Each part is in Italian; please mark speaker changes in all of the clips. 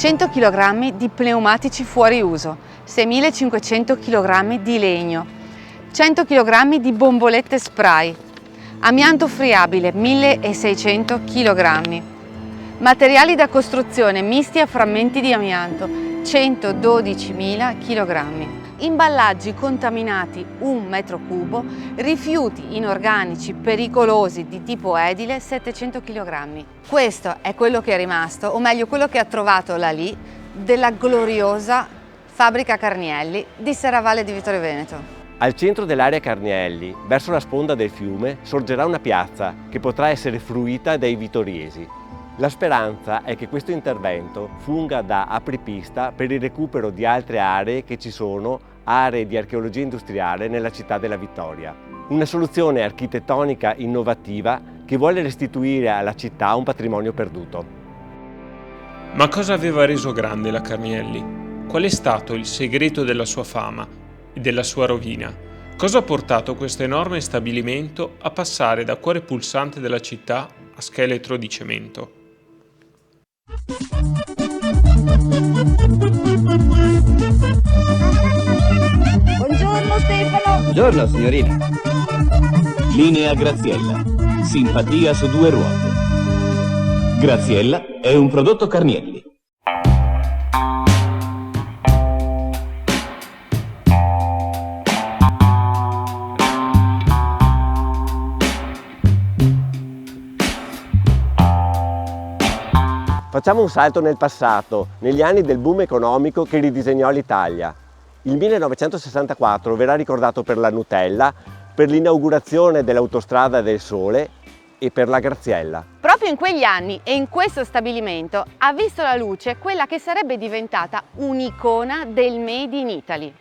Speaker 1: 100 kg di pneumatici fuori uso, 6.500 kg di legno, 100 kg di bombolette spray, amianto friabile 1.600 kg, materiali da costruzione misti a frammenti di amianto 112.000 kg, imballaggi contaminati 1 metro cubo, rifiuti inorganici pericolosi di tipo edile 700 kg. Questo è quello che è rimasto, o meglio quello che ha trovato la lì, della gloriosa fabbrica Carnielli di Serravalle di Vittorio Veneto.
Speaker 2: Al centro dell'area Carnielli, verso la sponda del fiume, sorgerà una piazza che potrà essere fruita dai vittoriesi. La speranza è che questo intervento funga da apripista per il recupero di altre aree che ci sono, aree di archeologia industriale nella città della Vittoria. Una soluzione architettonica innovativa che vuole restituire alla città un patrimonio perduto.
Speaker 3: Ma cosa aveva reso grande la Carnielli? Qual è stato il segreto della sua fama e della sua rovina? Cosa ha portato questo enorme stabilimento a passare da cuore pulsante della città a scheletro di cemento?
Speaker 4: Buongiorno Stefano!
Speaker 5: Buongiorno signorina. Linea Graziella. Simpatia su 2 ruote. Graziella è un prodotto Carnielli.
Speaker 2: Facciamo un salto nel passato, negli anni del boom economico che ridisegnò l'Italia. Il 1964 verrà ricordato per la Nutella, per l'inaugurazione dell'Autostrada del Sole e per la Graziella.
Speaker 1: Proprio in quegli anni e in questo stabilimento ha visto la luce quella che sarebbe diventata un'icona del Made in Italy.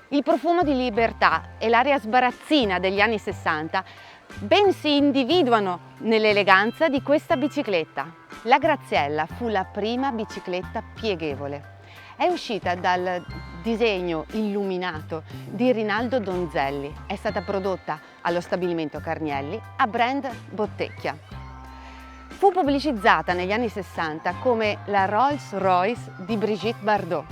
Speaker 1: Il profumo di libertà e l'aria sbarazzina degli anni 60 ben si individuano nell'eleganza di questa bicicletta. La Graziella fu la prima bicicletta pieghevole. È uscita dal disegno illuminato di Rinaldo Donzelli. È stata prodotta allo stabilimento Carnielli a brand Bottecchia. Fu pubblicizzata negli anni 60 come la Rolls Royce di Brigitte Bardot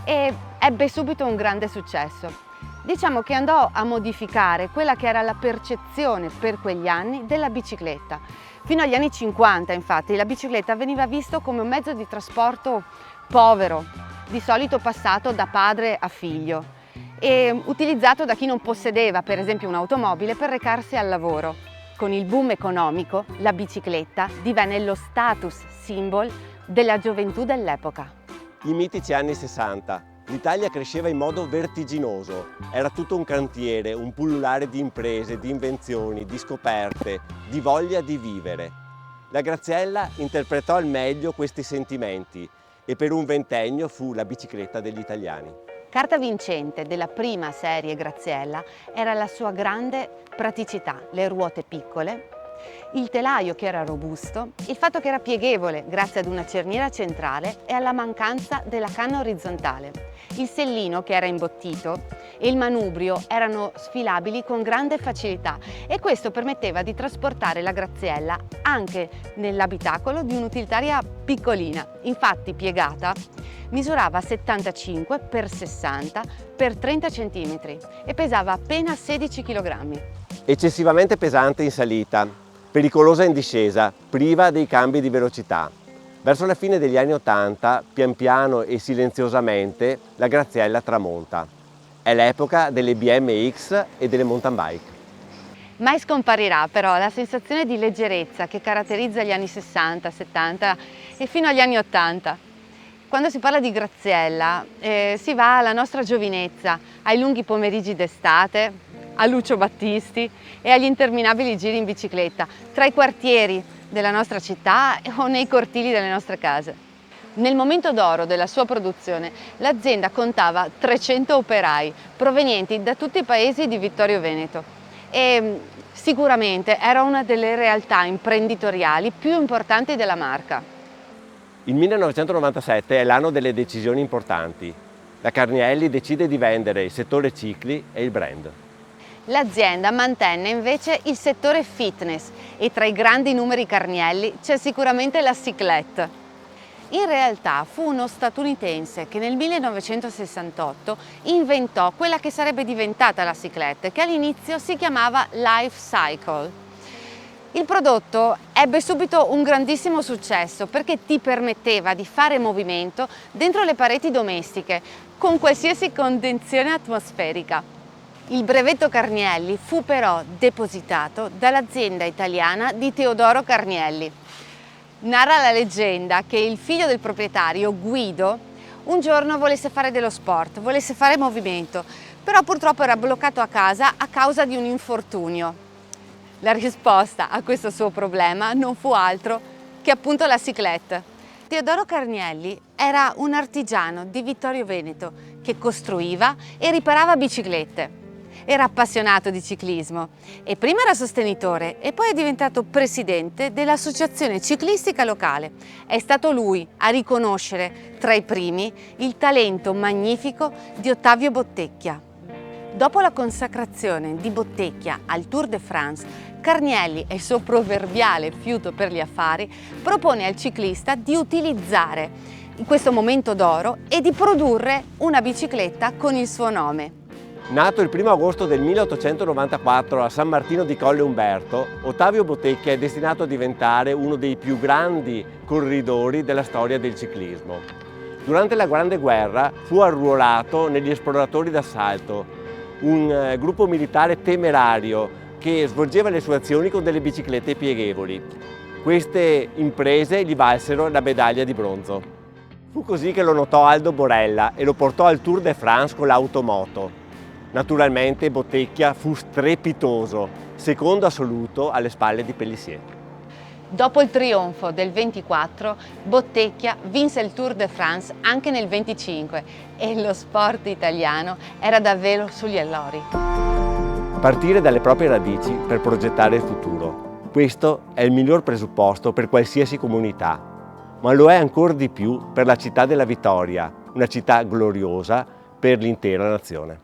Speaker 1: e ebbe subito un grande successo. Diciamo che andò a modificare quella che era la percezione per quegli anni della bicicletta. Fino agli anni 50, infatti, la bicicletta veniva vista come un mezzo di trasporto povero, di solito passato da padre a figlio e utilizzato da chi non possedeva, per esempio, un'automobile per recarsi al lavoro. Con il boom economico, la bicicletta divenne lo status symbol della gioventù dell'epoca.
Speaker 2: I mitici anni 60. L'Italia cresceva in modo vertiginoso, era tutto un cantiere, un pullulare di imprese, di invenzioni, di scoperte, di voglia di vivere. La Graziella interpretò al meglio questi sentimenti e per un ventennio fu la bicicletta degli italiani.
Speaker 1: Carta vincente della prima serie Graziella era la sua grande praticità, le ruote piccole, il telaio che era robusto, il fatto che era pieghevole grazie ad una cerniera centrale e alla mancanza della canna orizzontale. Il sellino che era imbottito e il manubrio erano sfilabili con grande facilità e questo permetteva di trasportare la Graziella anche nell'abitacolo di un'utilitaria piccolina. Infatti piegata misurava 75 x 60 x 30 cm e pesava appena 16 kg.
Speaker 2: Eccessivamente pesante in salita, pericolosa in discesa, priva dei cambi di velocità. Verso la fine degli anni 80, pian piano e silenziosamente, la Graziella tramonta. È l'epoca delle BMX e delle mountain bike.
Speaker 1: Mai scomparirà però la sensazione di leggerezza che caratterizza gli anni 60, 70 e fino agli anni 80. Quando si parla di Graziella si va alla nostra giovinezza, ai lunghi pomeriggi d'estate, a Lucio Battisti e agli interminabili giri in bicicletta tra i quartieri della nostra città o nei cortili delle nostre case. Nel momento d'oro della sua produzione l'azienda contava 300 operai provenienti da tutti i paesi di Vittorio Veneto e sicuramente era una delle realtà imprenditoriali più importanti della marca.
Speaker 2: Il 1997 è l'anno delle decisioni importanti. La Carnielli decide di vendere il settore cicli e il brand.
Speaker 1: L'azienda mantenne invece il settore fitness e tra i grandi numeri Carnielli c'è sicuramente la cyclette. In realtà fu uno statunitense che nel 1968 inventò quella che sarebbe diventata la cyclette, che all'inizio si chiamava Life Cycle. Il prodotto ebbe subito un grandissimo successo perché ti permetteva di fare movimento dentro le pareti domestiche con qualsiasi condizione atmosferica. Il brevetto Carnielli fu però depositato dall'azienda italiana di Teodoro Carnielli. Narra la leggenda che il figlio del proprietario, Guido, un giorno volesse fare dello sport, volesse fare movimento, però purtroppo era bloccato a casa a causa di un infortunio. La risposta a questo suo problema non fu altro che appunto la cyclette. Teodoro Carnielli era un artigiano di Vittorio Veneto che costruiva e riparava biciclette. Era appassionato di ciclismo e prima era sostenitore e poi è diventato presidente dell'associazione ciclistica locale. È stato lui a riconoscere tra i primi il talento magnifico di Ottavio Bottecchia. Dopo la consacrazione di Bottecchia al Tour de France, Carnielli e il suo proverbiale fiuto per gli affari propone al ciclista di utilizzare in questo momento d'oro e di produrre una bicicletta con il suo nome.
Speaker 2: Nato il 1 agosto del 1894 a San Martino di Colle Umberto, Ottavio Bottecchia è destinato a diventare uno dei più grandi corridori della storia del ciclismo. Durante la Grande Guerra fu arruolato negli esploratori d'assalto, un gruppo militare temerario che svolgeva le sue azioni con delle biciclette pieghevoli. Queste imprese gli valsero la medaglia di bronzo. Fu così che lo notò Aldo Borella e lo portò al Tour de France con l'automoto. Naturalmente Bottecchia fu strepitoso, secondo assoluto alle spalle di Pélissier.
Speaker 1: Dopo il trionfo del 24, Bottecchia vinse il Tour de France anche nel 25 e lo sport italiano era davvero sugli allori.
Speaker 2: Partire dalle proprie radici per progettare il futuro. Questo è il miglior presupposto per qualsiasi comunità, ma lo è ancora di più per la città della Vittoria, una città gloriosa per l'intera nazione.